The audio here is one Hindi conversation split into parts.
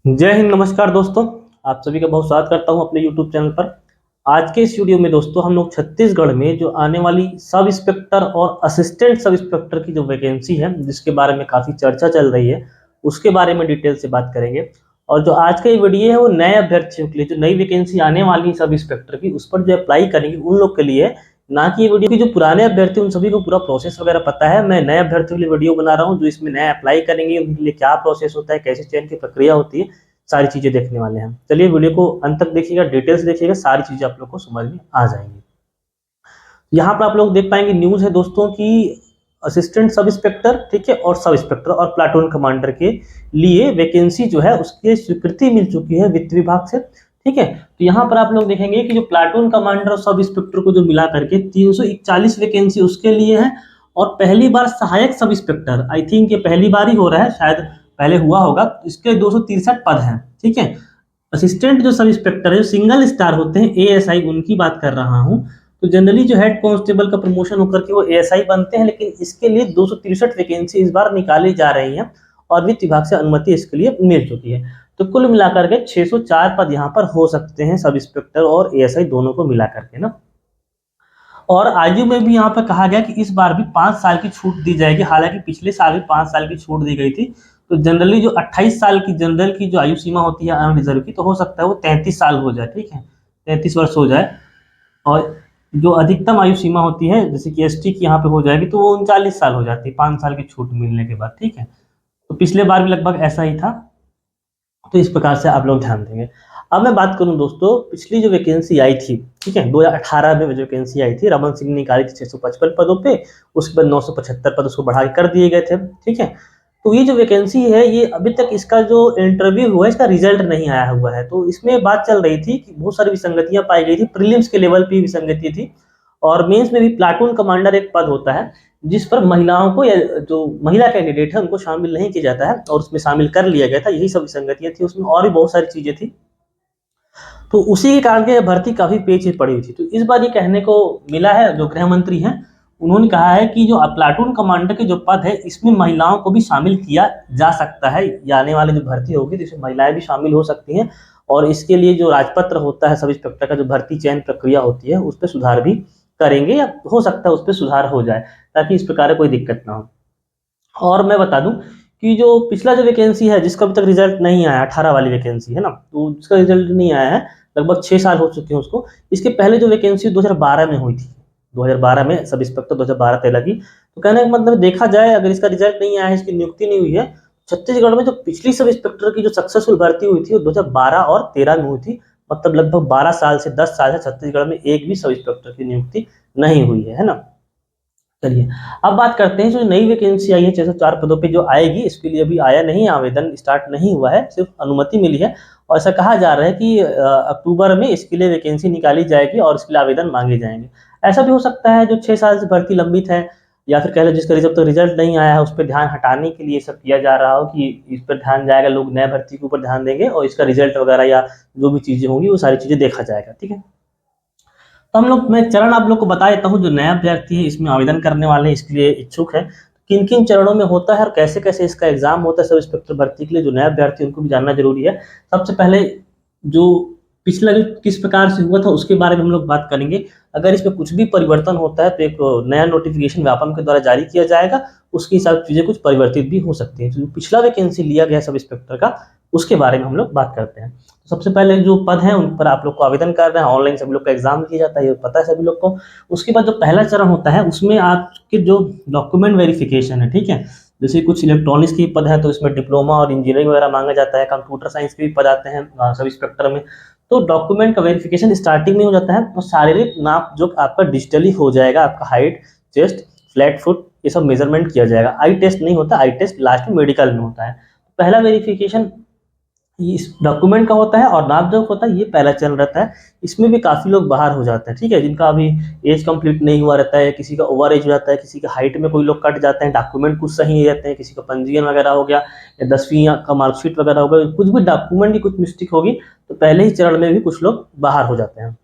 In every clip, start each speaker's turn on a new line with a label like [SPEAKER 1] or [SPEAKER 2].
[SPEAKER 1] जय हिंद, नमस्कार दोस्तों। आप सभी का बहुत स्वागत करता हूं अपने YouTube चैनल पर। आज के इस वीडियो में दोस्तों हम लोग छत्तीसगढ़ में जो आने वाली सब इंस्पेक्टर और असिस्टेंट सब इंस्पेक्टर की जो वैकेंसी है, जिसके बारे में काफ़ी चर्चा चल रही है, उसके बारे में डिटेल से बात करेंगे। और जो आज का ये वीडियो है वो नए अभ्यर्थियों के लिए, जो नई वैकेंसी आने वाली है सब इंस्पेक्टर की, उस पर जो अप्लाई करेंगे उन लोग के लिए है, ना कि ये वीडियो की जो पुराने अभ्यर्थी उन सभी को पूरा प्रोसेस वगैरह पता है। मैं नए अभ्यर्थियों के लिए वीडियो बना रहा हूँ, जो इसमें नया अप्लाई करेंगे उनके लिए क्या प्रोसेस होता है, कैसे चयन की प्रक्रिया होती है, सारी चीजें देखने वाले हैं। चलिए वीडियो को अंत तक देखिएगा, डिटेल्स देखिएगा, सारी चीजें आप लोग को समझ में आ जाएंगी। यहाँ पर आप लोग देख पाएंगे न्यूज है दोस्तों की असिस्टेंट सब इंस्पेक्टर, ठीक है, और सब इंस्पेक्टर और प्लाटून कमांडर के लिए वैकेंसी जो है उसकी स्वीकृति मिल चुकी है वित्त विभाग से, ठीक है। तो यहाँ पर आप लोग देखेंगे कि जो प्लाटून कमांडर और सब इंस्पेक्टर को जो मिला करके 341 वैकेंसी उसके लिए है। और पहली बार सहायक सब इंस्पेक्टर, आई थिंक ये पहली बार ही हो रहा है, शायद पहले हुआ होगा, इसके 263 पद हैं, ठीक है। असिस्टेंट जो सब इंस्पेक्टर है, जो सिंगल स्टार होते हैं एएसआई, उनकी बात कर रहा हूँ। तो जनरली जो हेड कांस्टेबल का प्रमोशन होकर के वो एएसआई बनते हैं, लेकिन इसके लिए 263 वैकेंसी इस बार निकाली जा रही हैं और वित्त विभाग से अनुमति इसके लिए मिल चुकी है। तो कुल मिलाकर के 604 पद यहाँ पर हो सकते हैं सब इंस्पेक्टर और एएसआई दोनों को मिलाकर के ना। और आयु में भी यहाँ पर कहा गया कि इस बार भी 5 साल की छूट दी जाएगी। हालांकि पिछले साल भी 5 साल की छूट दी गई थी। तो जनरली जो 28 साल की जनरल की जो आयु सीमा होती है अनरिजर्व की, तो हो सकता है वो 33 साल हो जाए, ठीक है, 33 वर्ष हो जाए। और जो अधिकतम आयु सीमा होती है जैसे कि एसटी की यहाँ पे हो जाएगी, तो वो 39 साल हो जाती है 5 साल की छूट मिलने के बाद, ठीक है। तो पिछले बार भी लगभग ऐसा ही था। तो इस प्रकार से आप लोग ध्यान देंगे। अब मैं बात करूं दोस्तों, पिछली जो वैकेंसी आई थी, ठीक है, 2018 में जो वैकेंसी आई थी, रमन सिंह ने निकाली थी 655 पदों पे। उसके बाद 975 पद उसको बढ़ा के कर दिए गए थे, ठीक है। तो ये जो वैकेंसी है, ये अभी तक इसका जो इंटरव्यू हुआ है, इसका रिजल्ट नहीं आया हुआ है। तो इसमें बात चल रही थी कि बहुत सारी विसंगतियां पाई गई थी, प्रीलिम्स के लेवल पे विसंगति थी, और मेंस में भी प्लाटून कमांडर एक पद होता है जिस पर महिलाओं को, या जो महिला कैंडिडेट है उनको शामिल नहीं किया जाता है, और उसमें शामिल कर लिया गया था। यही सब विसंगतियां थी उसमें, और भी बहुत सारी चीजें थी। तो उसी के कारण के भर्ती काफी पेच पड़ी हुई थी। तो इस बार ये कहने को मिला है, जो गृह मंत्री हैं उन्होंने कहा है कि जो प्लाटून कमांडर के जो पद है इसमें महिलाओं को भी शामिल किया जा सकता है। या आने वाली जो भर्ती होगी तो इसमें महिलाएं भी शामिल हो सकती हैं, और इसके लिए जो राजपत्र होता है सब इंस्पेक्टर का, जो भर्ती चयन प्रक्रिया होती है, उस पर सुधार भी करेंगे, या हो सकता है उस पर सुधार हो जाए, ताकि इस प्रकार कोई दिक्कत ना हो। और मैं बता दूं कि जो पिछला जो वैकेंसी है जिसका अभी तक रिजल्ट नहीं आया, 18 वाली वैकेंसी है ना, तो जिसका रिजल्ट नहीं आया है, लगभग 6 साल हो चुके हैं उसको। इसके पहले जो वैकेंसी 2012 में हुई थी, 2012 में सब इंस्पेक्टर 2012-13 की। तो कहने का मतलब देखा जाए, अगर इसका रिजल्ट नहीं आया है, इसकी नियुक्ति नहीं हुई है, छत्तीसगढ़ में जो पिछली सब इंस्पेक्टर की जो सक्सेसफुल भर्ती हुई थी वो 2012 और 13 में हुई थी। मतलब लगभग 12 साल से 10 साल से छत्तीसगढ़ में एक भी सब इंस्पेक्टर की नियुक्ति नहीं हुई है ना। चलिए अब बात करते हैं, जो नई वैकेंसी आई है 604 पदों पे जो आएगी, इसके लिए अभी आया नहीं, आवेदन स्टार्ट नहीं हुआ है, सिर्फ अनुमति मिली है। और ऐसा कहा जा रहा है कि अक्टूबर में इसके लिए वैकेंसी निकाली जाएगी और इसके लिए आवेदन मांगे जाएंगे। ऐसा भी हो सकता है जो 6 साल से भर्ती लंबित है, या फिर कह लो जिसका जब तक रिजल्ट नहीं आया है उस पर ध्यान हटाने के लिए सब किया जा रहा हो, कि इस पर ध्यान जाएगा, लोग नए भर्ती के ऊपर ध्यान देंगे और इसका रिजल्ट वगैरह या जो भी चीजें होंगी वो सारी चीजें देखा जाएगा, ठीक है। तो हम लोग, मैं चरण आप लोग को बता देता हूँ, जो नया अभ्यर्थी है इसमें आवेदन करने वाले इसके लिए इच्छुक है, किन किन चरणों में होता है और कैसे कैसे इसका एग्जाम होता है सब इंस्पेक्टर भर्ती के लिए, जो नया अभ्यर्थी है उनको भी जानना जरूरी है। सबसे पहले जो पिछला जो किस प्रकार से हुआ था उसके बारे में हम लोग बात करेंगे। अगर इसमें कुछ भी परिवर्तन होता है तो एक नया नोटिफिकेशन व्यापम के द्वारा जारी किया जाएगा, उसके हिसाब से चीजें कुछ परिवर्तित भी हो सकती है। जो पिछला वैकेंसी लिया गया सब इंस्पेक्टर का, उसके बारे में हम लोग बात करते हैं। सबसे पहले जो पद है उन पर आप लोग को आवेदन कर रहे हैं, ऑनलाइन सभी लोग का एग्जाम किया जाता है, ये पता है सभी लोग को। उसके बाद जो पहला चरण होता है उसमें आपके जो डॉक्यूमेंट वेरिफिकेशन है, ठीक है, जैसे कुछ इलेक्ट्रॉनिक्स की पद है तो इसमें डिप्लोमा और इंजीनियरिंग वगैरह मांगा जाता है, कंप्यूटर साइंस के भी पद आते हैं सब इंस्पेक्टर में। तो डॉक्यूमेंट का वेरिफिकेशन स्टार्टिंग में हो जाता है, और शारीरिक नाप जो आपका डिजिटली हो जाएगा, आपका हाइट, चेस्ट, फ्लैट फुट, ये सब मेजरमेंट किया जाएगा। आई टेस्ट नहीं होता, आई टेस्ट लास्ट में मेडिकल में होता है। पहला वेरिफिकेशन इस डॉक्यूमेंट का होता है, और नाप जोख होता है, ये पहला चरण रहता है। इसमें भी काफी लोग बाहर हो जाते हैं, ठीक है, जिनका अभी एज कंप्लीट नहीं हुआ रहता है, किसी का ओवर एज हो जाता है, किसी का हाइट में कोई लोग कट जाते हैं, डॉक्यूमेंट कुछ सही नहीं रहते हैं, किसी का पंजीयन वगैरह हो गया, या 10वीं का मार्कशीट वगैरह हो गया, कुछ भी डॉक्यूमेंट की कुछ मिस्टेक होगी तो पहले ही चरण में भी कुछ लोग बाहर हो जाते हैं।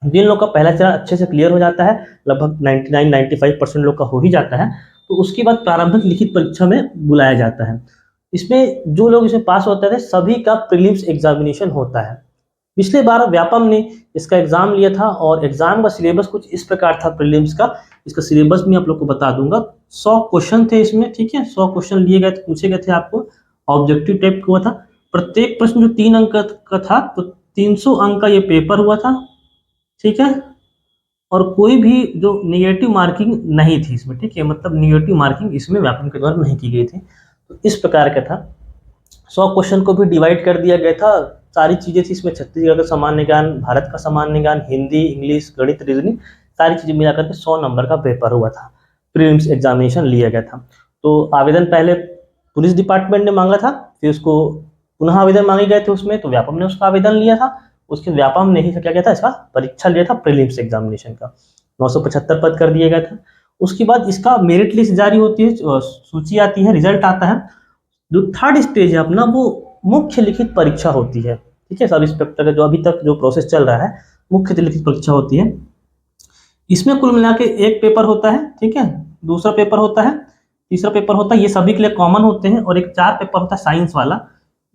[SPEAKER 1] जिन लोग का पहला चरण अच्छे से क्लियर हो जाता है, लगभग 99-95% लोग का हो ही जाता है, तो उसके बाद प्रारंभिक लिखित परीक्षा में बुलाया जाता है। इसमें जो लोग इसमें पास होते थे सभी का प्रीलिम्स एग्जामिनेशन होता है। पिछले बार व्यापम ने इसका एग्जाम लिया था और एग्जाम का सिलेबस कुछ इस प्रकार था प्रीलिम्स का। इसका सिलेबस मैं आप लोग को बता दूंगा। 100 क्वेश्चन थे इसमें, ठीक है, 100 क्वेश्चन लिए गए थे, पूछे गए थे आपको। ऑब्जेक्टिव टाइप का हुआ था। प्रत्येक प्रश्न जो 3 अंक का था तो 300 अंक का ये पेपर हुआ था, ठीक है। और कोई भी जो निगेटिव मार्किंग नहीं थी इसमें, ठीक है, मतलब निगेटिव मार्किंग इसमें व्यापम के द्वारा नहीं की गई थी। तो इस प्रकार का था। 100 क्वेश्चन को भी डिवाइड कर दिया गया था। सारी चीजें थी इसमें, छत्तीसगढ़ का सामान्य ज्ञान, भारत का सामान्य ज्ञान, हिंदी, इंग्लिश, गणित, रीजनिंग, सारी चीजें मिलाकर के 100 नंबर का पेपर हुआ था। प्रीलिम्स एग्जामिनेशन लिया गया था। तो आवेदन पहले पुलिस डिपार्टमेंट ने मांगा था, फिर उसको पुनः आवेदन मांगे गए थे उसमें, तो व्यापम ने उसका आवेदन लिया था। उसके व्यापम ने ही क्या किया था, इसका परीक्षा लिया था प्रीलिम्स एग्जामिनेशन का। 975 पद कर दिए गए थे। उसके बाद इसका मेरिट लिस्ट जारी होती है, सूची आती है, रिजल्ट आता है। जो थर्ड स्टेज है अपना, वो मुख्य लिखित परीक्षा होती है, ठीक है। सब इंस्पेक्टर का जो अभी तक जो प्रोसेस चल रहा है, मुख्य लिखित परीक्षा होती है। इसमें कुल मिला के एक पेपर होता है, ठीक है, दूसरा पेपर होता है, तीसरा पेपर होता है, ये सभी के लिए कॉमन होते हैं। और एक 4 पेपर होता है साइंस वाला,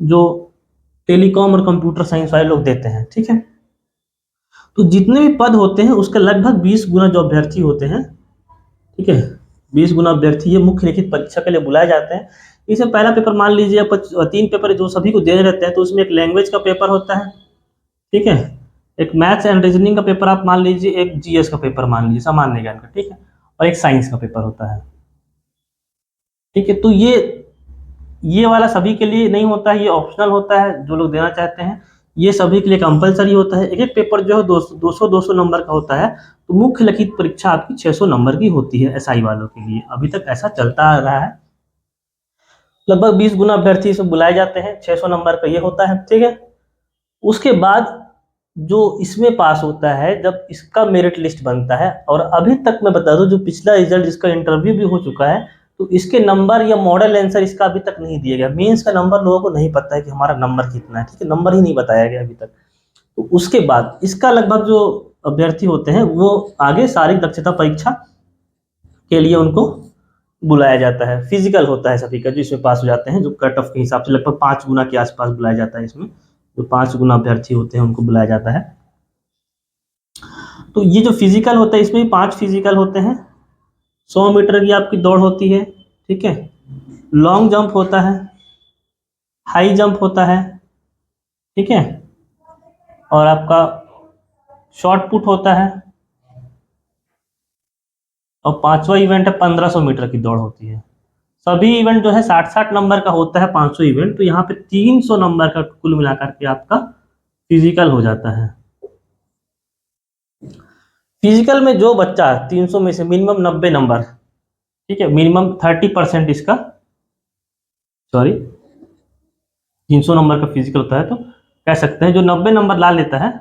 [SPEAKER 1] जो टेलीकॉम और कंप्यूटर साइंस वाले लोग देते हैं, ठीक है। तो जितने भी पद होते हैं उसका लगभग 20 गुना जो अभ्यर्थी होते हैं, ठीक है, 20 गुना अभ्यर्थी ये मुख्य लिखित परीक्षा के लिए बुलाए जाते हैं। इसमें पहला पेपर मान लीजिए 3 पेपर जो सभी को देने रहते हैं, तो उसमें एक लैंग्वेज का पेपर होता है, ठीक है, एक मैथ्स एंड रीजनिंग का पेपर आप मान लीजिए, एक जीएस का पेपर मान लीजिए, सामान्य ज्ञान का, ठीक है, और एक साइंस का पेपर होता है, ठीक है। तो ये वाला सभी के लिए नहीं होता है, ये ऑप्शनल होता है, जो लोग देना चाहते हैं। ये सभी के लिए कंपलसरी होता है। एक एक पेपर जो है 200 नंबर का होता है। तो मुख्य लिखित परीक्षा आपकी 600 नंबर की होती है एसआई वालों के लिए। अभी तक ऐसा चलता आ रहा है। लगभग 20 गुना अभ्यर्थी इसमें बुलाए जाते हैं। 600 नंबर का ये होता है, ठीक है। उसके बाद जो इसमें पास होता है, जब इसका मेरिट लिस्ट बनता है, और अभी तक मैं बता दूं जो पिछला रिजल्ट इसका इंटरव्यू भी हो चुका है, तो इसके नंबर या मॉडल आंसर इसका अभी तक नहीं दिया गया। मेंस का नंबर लोगों को नहीं पता है कि हमारा नंबर कितना है, ठीक है, नंबर ही नहीं बताया गया अभी तक। तो उसके बाद इसका लगभग जो अभ्यर्थी होते हैं वो आगे शारीरिक दक्षता परीक्षा के लिए उनको बुलाया जाता है। फिजिकल होता है सभी का, जो इसमें पास हो जाते हैं, जो कट ऑफ के हिसाब से लगभग 5 गुना के आसपास बुलाया जाता है। इसमें जो 5 गुना अभ्यर्थी होते हैं उनको बुलाया जाता है। तो ये जो फिजिकल होता है, इसमें भी 5 फिजिकल होते हैं। 100 मीटर की आपकी दौड़ होती है, ठीक है, लॉन्ग जंप होता है, हाई जंप होता है, ठीक है, और आपका शॉर्ट पुट होता है, और 5वां इवेंट है 1500 मीटर की दौड़ होती है। सभी इवेंट जो है 60-60 नंबर का होता है, 500 इवेंट। तो यहाँ पे 300 नंबर का कुल मिलाकर के आपका फिजिकल हो जाता है। फिजिकल में जो बच्चा 300 में से मिनिमम 90 नंबर, ठीक है, मिनिमम 30% इसका, सॉरी, 300 नंबर का फिजिकल होता है, तो कह सकते हैं जो 90 नंबर ला लेता है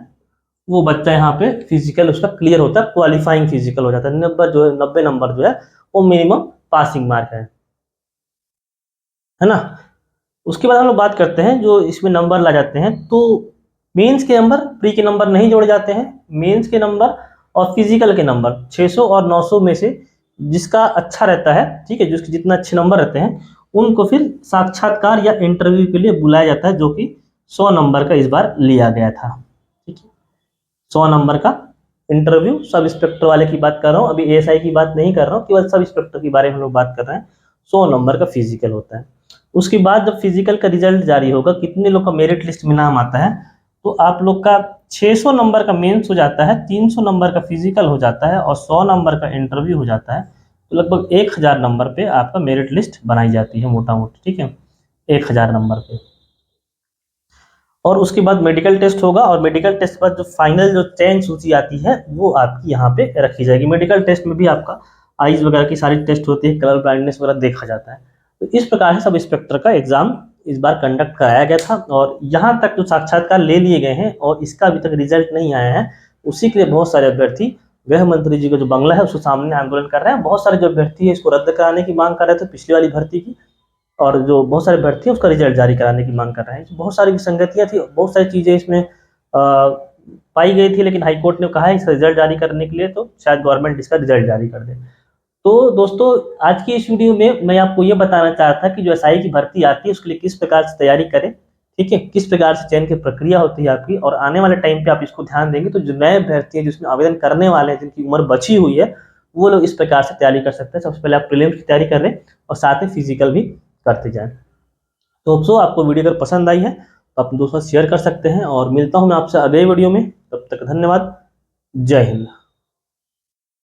[SPEAKER 1] वो बच्चा यहाँ पे फिजिकल उसका क्लियर होता है, क्वालिफाइंग फिजिकल हो जाता है। 90 नंबर जो है वो मिनिमम पासिंग मार्क है ना। उसके बाद हम लोग बात करते हैं जो इसमें नंबर ला जाते हैं। तो मेंस के नंबर, प्री के नंबर नहीं जोड़े जाते हैं। मेंस के नंबर और फिजिकल के नंबर 600 और 900 में से जिसका अच्छा रहता है, ठीक है, जिसके जितना अच्छे नंबर रहते हैं, उनको फिर साक्षात्कार या इंटरव्यू के लिए बुलाया जाता है, जो कि 100 नंबर का इस बार लिया गया था, ठीक है। 100 नंबर का इंटरव्यू, सब इंस्पेक्टर वाले की बात कर रहा हूँ, अभी एएसआई की बात नहीं कर रहा हूँ, केवल सब इंस्पेक्टर के बारे में हम लोग बात कर रहे हैं। 100 नंबर का फिजिकल होता है। उसके बाद जब फिजिकल का रिजल्ट जारी होगा, कितने लोग का मेरिट लिस्ट में नाम आता है, तो आप लोग का 600 नंबर का मेंस हो जाता है, 300 नंबर का फिजिकल हो जाता है, और 100 नंबर का इंटरव्यू हो जाता है। तो लगभग 1000 नंबर पे आपका मेरिट लिस्ट बनाई जाती है मोटा मोटी, ठीक है, 1000 नंबर पे। और उसके बाद मेडिकल टेस्ट होगा, और मेडिकल टेस्ट पर जो फाइनल जो चयन सूची आती है वो आपकी यहाँ पे रखी जाएगी। मेडिकल टेस्ट में भी आपका आईज वगैरह की सारी टेस्ट होती है, कलर ब्लाइंडनेस वगैरह देखा जाता है। तो इस प्रकार से सब इंस्पेक्टर का एग्जाम इस बार कंडक्ट कराया गया था। और यहाँ तक जो साक्षात्कार ले लिए गए हैं और इसका अभी तक रिजल्ट नहीं आया है, उसी के लिए बहुत सारे अभ्यर्थी गृह मंत्री जी का जो बंगला है उसके सामने आंदोलन कर रहे हैं। बहुत सारे जो अभ्यर्थी है इसको रद्द कराने की मांग कर रहे थे, पिछली वाली भर्ती की, और जो बहुत सारे अभ्यर्थी उसका रिजल्ट जारी कराने की मांग कर रहे हैं। बहुत सारी विसंगतियां थी, बहुत सारी चीजें इसमें पाई गई थी, लेकिन हाईकोर्ट ने कहा है इसका रिजल्ट जारी करने के लिए, तो शायद गवर्नमेंट इसका रिजल्ट जारी कर दे। तो दोस्तों आज की इस वीडियो में मैं आपको ये बताना चाहता था कि जो एसआई की भर्ती आती है उसके लिए किस प्रकार से तैयारी करें, ठीक है, किस प्रकार से चयन की प्रक्रिया होती है आपकी, और आने वाले टाइम पे आप इसको ध्यान देंगे तो जो नए अभ्यर्थी हैं जिसमें आवेदन करने वाले हैं जिनकी उम्र बची हुई है वो लोग इस प्रकार से तैयारी कर सकते हैं। सबसे पहले आप प्रीलिम्स की तैयारी कर लें और साथ ही फिजिकल भी करते जाएं। तो दोस्तों आपको वीडियो अगर पसंद आई है तो आप दोस्तों शेयर कर सकते हैं, और मिलता हूं मैं आपसे अगले वीडियो में। तब तक धन्यवाद। जय हिंद।